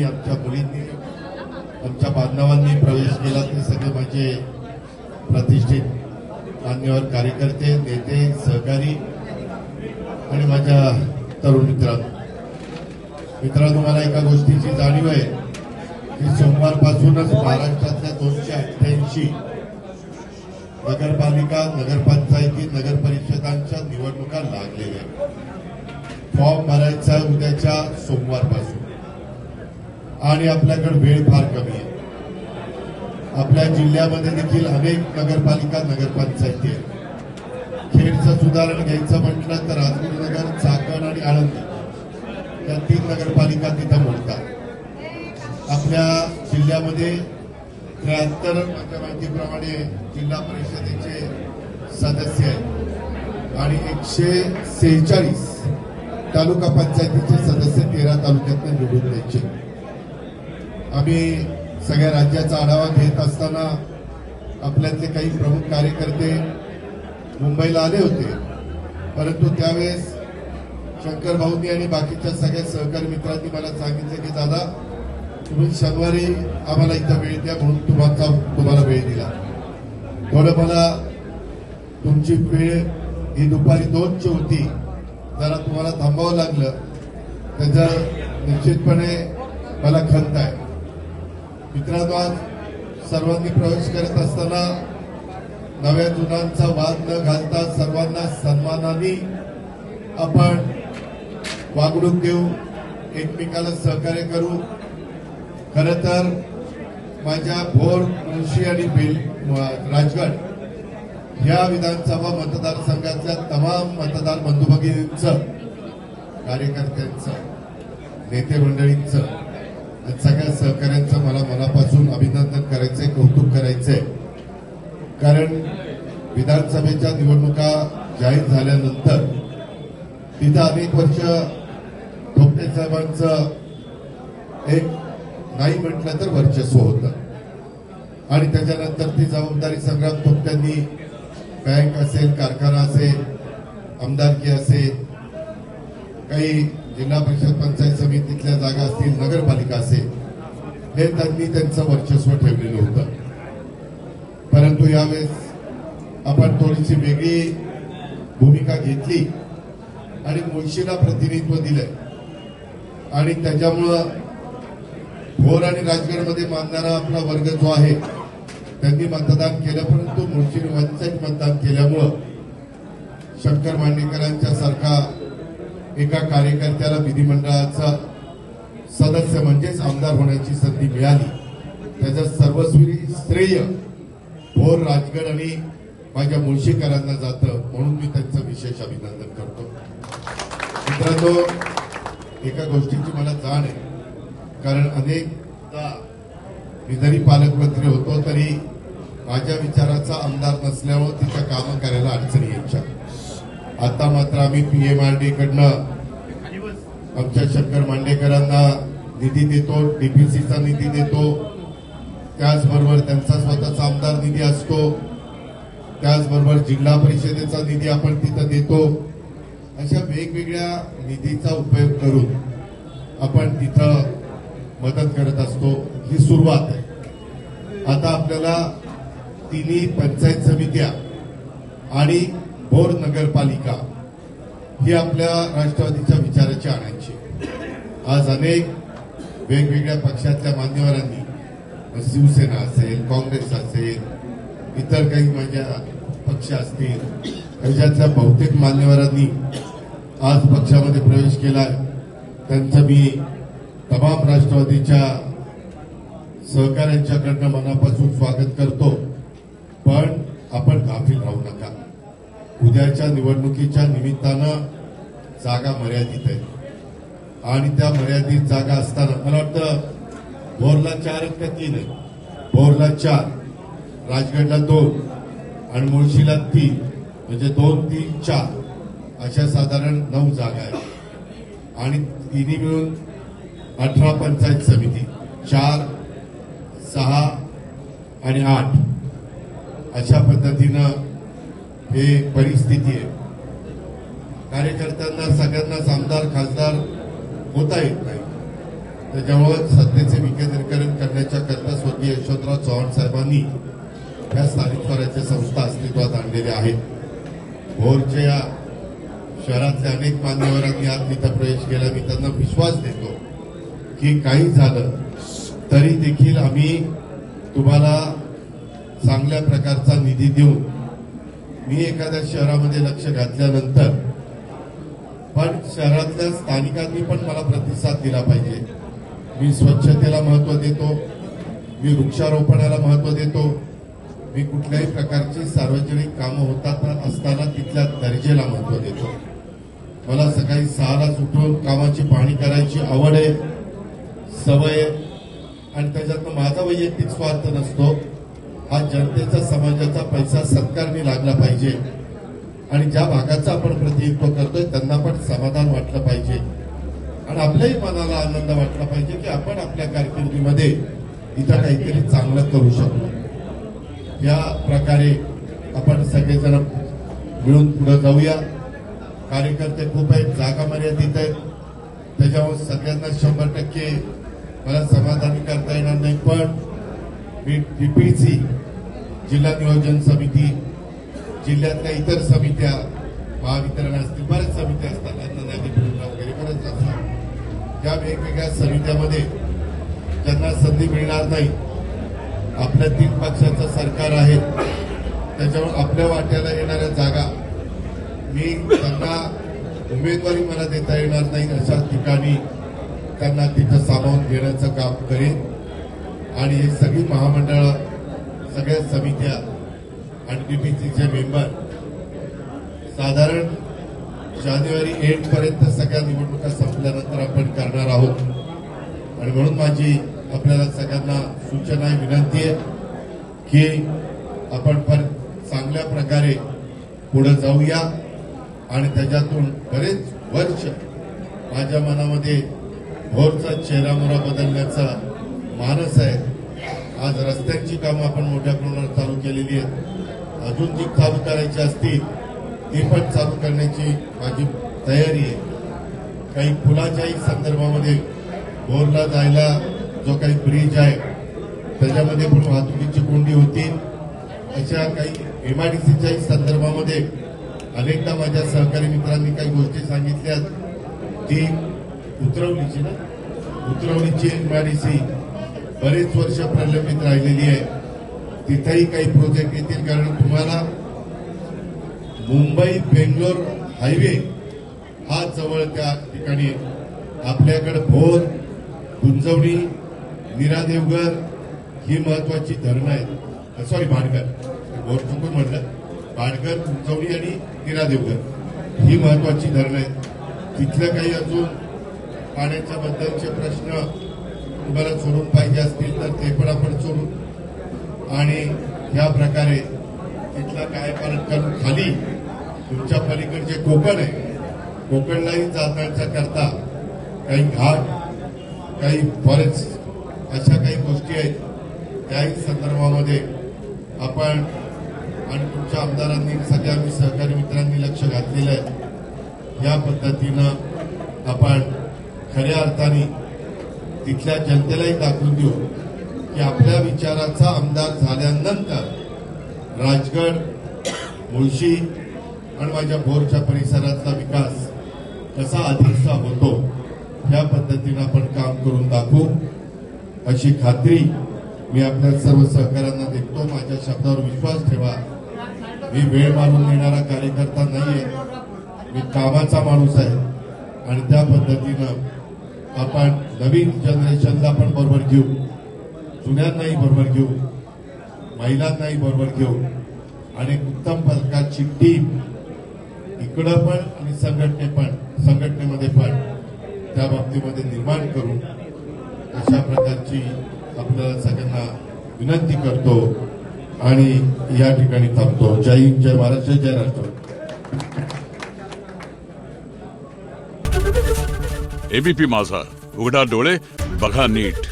मुलांनी, आमच्या मुलींनी, आमच्या बांधवांनी प्रवेश केला ते सगळे माझे प्रतिष्ठित मान्यवर कार्यकर्ते, नेते, सहकारी आणि माझ्या तरुण मित्रांनो, मला एका गोष्टीची जाणीव आहे की सोमवारपासूनच महाराष्ट्रातल्या 288 नगरपालिका, नगरपंचायती, नगर परिषदांच्या निवडणुका लागलेल्या आहेत. फॉर्म भरायचा उद्याच्या सोमवारपासून आणि आपल्याकडे वेळ फार कमी आहे. आपल्या जिल्ह्यामध्ये देखील अनेक नगरपालिका, नगरपंचायती आहेत. खेडचं उदाहरण घ्यायचं म्हटलं तर राजगुरुनगर, चाकण आणि आळंदी या 3 नगरपालिका तिथं मोडतात. आपल्या जिल्ह्यामध्ये 73 माझ्या माहितीप्रमाणे जिल्हा परिषदेचे सदस्य आहेत आणि 146 तालुका पंचायतीचे सदस्य 13 तालुक्यातून निवडून द्यायचे. आम्ही सगळ्या राज्याचा आढावा घेत असताना आपल्यातले काही प्रमुख कार्यकर्ते मुंबईला आले होते, परंतु त्यावेळेस शंकर भाऊंनी आणि बाकीच्या सगळ्या सहकारी मित्रांनी मला सांगितलं की दादा, तुम्ही शनिवारी आम्हाला इथं वेळ द्या, म्हणून तुम्हाला वेळ दिला. थोडं मला तुमची वेळ ही दुपारी 2ची होती, जरा तुम्हाला थांबावं लागलं, त्याचं निश्चितपणे मला खंत आहे. मित्रांनो, आज सर्वांनी प्रवेश करत असताना नव्या जुनांचा वाद न घालता सर्वांना सन्मानाने आपण वागणूक देऊ, एकमेकाला सहकार्य करू. खरं तर माझ्या भोर, मुळशी आणि राजगड या विधानसभा मतदारसंघातल्या तमाम मतदार बंधू भगिनींचं, कार्यकर्त्यांचं, नेते मंडळींचं आणि सगळ्या सहकाऱ्यांचं मला मनापासून अभिनंदन करायचंय, कौतुक करायचंय. कारण विधानसभेच्या निवडणुका जाहीर झाल्यानंतर तिथं अनेक वर्ष थोपटे साहेबांचं एक नाही म्हटलं तर वर्चस्व होतं आणि त्याच्यानंतर ती जबाबदारी संग्राम थोपट्यांनी बँक असेल, कारखाना असेल, आमदारकी असेल, काही जिल्हा परिषद पंचायत समितीतल्या जागा असतील, नगरपालिका असेल, हे त्यांनी त्यांचं वर्चस्व ठेवलेलं होतं. परंतु यावेळेस आपण थोडीशी वेगळी भूमिका घेतली आणि मुळशीला प्रतिनिधित्व दिलंय आणि त्याच्यामुळं भोर आणि राजगडमध्ये मानणारा आपला वर्ग जो आहे त्यांनी मतदान केलं, परंतु मुळशी वंचित मतदान केल्यामुळं शंकर मांडेकरांच्या सारखा एका कार्यकर्त्याला विधिमंडळाचा सदस्य म्हणजेच आमदार होण्याची संधी मिळाली. त्याचं सर्वस्वी श्रेय भोर, राजगड आणि माझ्या मुळशीकरांना जातं, म्हणून मी त्यांचं विशेष अभिनंदन करतो. मित्रांनो, एका गोष्टीची मला जाण आहे, कारण अनेकदा मी जरी पालकमंत्री होतो तरी माझ्या विचाराचा आमदार नसल्यामुळे तिच्या कामं करायला अडचणी यायच्या. आता मात्र आम्ही PMRD कडनं आमच्या शंकर मांडेकरांना निधी देतो, DPCचा निधी देतो, त्याचबरोबर त्यांचा स्वतःचा आमदार निधी असतो, त्याचबरोबर जिल्हा परिषदेचा निधी आपण तिथं देतो. अशा वेगवेगळ्या निधीचा उपयोग करून आपण तिथं मदत करत असतो. ही सुरुवात आहे. आता आपल्याला 3 पंचायत समित्या आणि भोर नगरपालिका ही आपल्या राष्ट्रवादीच्या विचाराची आणायची. आज अनेक वेगवेगळ्या पक्षातल्या मान्यवरांनी, शिवसेना असेल, काँग्रेस असेल, इतर काही माझ्या पक्ष असतील, त्याच्यातल्या बहुतेक मान्यवरांनी आज पक्षामध्ये प्रवेश केला. त्यांचं मी तमाम राष्ट्रवादीच्या सहकाऱ्यांच्याकडनं मनापासून स्वागत करतो. पण आपण गाफील राहू नका. उद्याच्या निवडणुकीच्या निमित्तानं जागा मर्यादित आहेत आणि त्या मर्यादित जागा असताना मला वाटतं भोरला 4 का 3 आहे. भोरला 4, राजगडला 2 आणि मुळशीला 3, म्हणजे 2, 3, 4 अशा साधारण 9 जागा आहेत आणि तिन्ही मिळून 18 पंचायत समिती, 4, 6 आणि 8 अशा पद्धतीनं हे परिस्थिती आहे. कार्यकर्त्यांना सगळ्यांनाच आमदार, खासदार होता येत नाही. त्याच्यामुळे सत्तेचे विकेंद्रीकरण करण्याच्या करता स्वर्गीय यशवंतराव चव्हाण साहेबांनी या स्थानिक स्वराज्य संस्था अस्तित्वात आणलेल्या आहेत. भोरच्या या शहरातले अनेक मान्यवरांनी आज तिथं प्रवेश केला. मी त्यांना विश्वास देतो की काही झालं तरी देखील आम्ही तुम्हाला चांगल्या प्रकारचा निधी देऊ. मी एखाद्या शहरामध्ये लक्ष घातल्यानंतर पण शहरातल्या स्थानिकांनी पण मला प्रतिसाद दिला पाहिजे. मी स्वच्छतेला महत्व देतो, मी वृक्षारोपणाला महत्व देतो, मी कुठल्याही प्रकारची सार्वजनिक कामं होतात असताना तिथल्या दर्जेला महत्व देतो. मला सकाळी 6लाच उठून कामाची पाहणी करायची आवड आहे, सवय आहे आणि त्याच्यातनं माझा वैयक्तिक स्वार्थ नसतो. हा जनतेचा समाजाचा पैसा सत्कारणी लागला पाहिजे आणि ज्या भागाचं आपण प्रतिनिधित्व करतोय त्यांना पण समाधान वाटलं पाहिजे आणि आपल्याही मनाला आनंद वाटला पाहिजे की आपण आपल्या कारकिर्दीमध्ये इथं काहीतरी चांगलं करू शकतो. या प्रकारे आपण सगळेजण मिळून पुढे जाऊया. कार्यकर्ते खूप आहेत, जागा मर्यादित आहेत, त्याच्यामुळे सगळ्यांना 100% मला समाधानी करता येणार नाही. पण मी डीपीसी, जिल्हा नियोजन समिती, जिल्ह्यातल्या इतर समित्या, महावितरण असतील, बऱ्याच समित्या असतात, नदी पुरवठा वगैरे बरेच असतात. या वेगवेगळ्या समित्यामध्ये ज्यांना संधी मिळणार नाही, आपल्या 3 पक्षाचं सरकार आहे, त्याच्यामुळे आपल्या वाट्याला येणाऱ्या जागा मी त्यांना उमेदवारी मला देता येणार नाही अशा ठिकाणी त्यांना तिथं सामावून घेण्याचं काम करेन. आणि हे सगळी महामंडळं, सगळ्या समित्या आणि डीपीसीचे मेंबर साधारण जानेवारी 8 पर्यंत सगळ्या निवडणुका संपल्यानंतर आपण करणार आहोत. आणि म्हणून माझी आपल्याला सगळ्यांना सूचना आहे, विनंती आहे की आपण पण चांगल्या प्रकारे पुढे जाऊया आणि त्याच्यातून बरेच वर्ष माझ्या मनामध्ये भोरचा चेहरामोहरा बदलण्याचा मानस आहे. आज रस्त्यांची कामं आपण मोठ्या प्रमाणात चालू केलेली आहेत, अजून जी चालू करायची असतील ती पण चालू करण्याची माझी तयारी आहे. काही पुलाच्याही संदर्भामध्ये भोरला जायला जो काही ब्रिज आहे त्याच्यामध्ये पण वाहतुकीची कोंडी होती. अशा काही एमआयडीसीच्याही संदर्भामध्ये अनेकदा माझ्या सहकारी मित्रांनी काही गोष्टी सांगितल्यात. ती उतरवलीची एमआयडीसी बरेच वर्ष प्रलंबित राहिलेली आहे. तिथेही काही प्रोजेक्ट येतील, कारण तुम्हाला मुंबई बेंगलोर हायवे हा जवळ त्या ठिकाणी आपल्याकडे भोर, गुंजवणी, नीरा देवघर ही महत्वाची धरणं आहेत. सॉरी, भाटघर, भोर चुकून म्हटलं, भाटघर, गुंजवणी आणि नीरा देवघर ही महत्वाची धरणं आहेत. तिथलं काही अजून पाण्याच्या बद्दलचे प्रश्न तुम्हाला सोडून पाहिजे असतील तर ते पण आपण सोडू आणि या प्रकारे तिथला काय करून खाली तुमच्या पलीकडचे कोकण आहे, कोकणलाही जाण्याच्या करता काही घाट, काही फॉरेस्ट अशा काही गोष्टी आहेत. त्याही संदर्भामध्ये आपण आणि तुमच्या आमदारांनी, सगळ्या मी सहकारी मित्रांनी लक्ष घातलेलं आहे. या पद्धतीनं आपण खऱ्या अर्थाने तिथल्या जनतेलाही दाखवून देऊ की आपल्या विचाराचा आमदार झाल्यानंतर राजगड, मुळशी आणि माझ्या भोरच्या परिसरातला विकास कसा अधिकचा होतो या पद्धतीनं आपण काम करून दाखवू अशी खात्री मी आपल्या सर्व सहकाऱ्यांना देतो. माझ्या शब्दावर विश्वास ठेवा. मी वेळ मारून देणारा कार्यकर्ता नाहीये, मी कामाचा माणूस आहे आणि त्या पद्धतीनं आपण नवीन जनरेशनला पण बरोबर घेऊ, जुन्यांनाही बरोबर घेऊ, महिलांनाही बरोबर घेऊ आणि उत्तम प्रकारची टीम इकडं पण आणि संघटनेमध्ये पण त्या बाबतीमध्ये निर्माण करू अशा प्रकारची आपल्याला सगळ्यांना विनंती करतो आणि या ठिकाणी थांबतो. जय हिंद, जय महाराष्ट्र, जय राष्ट्र. एबीपी माझा, उघडा डोळे बघा नीट.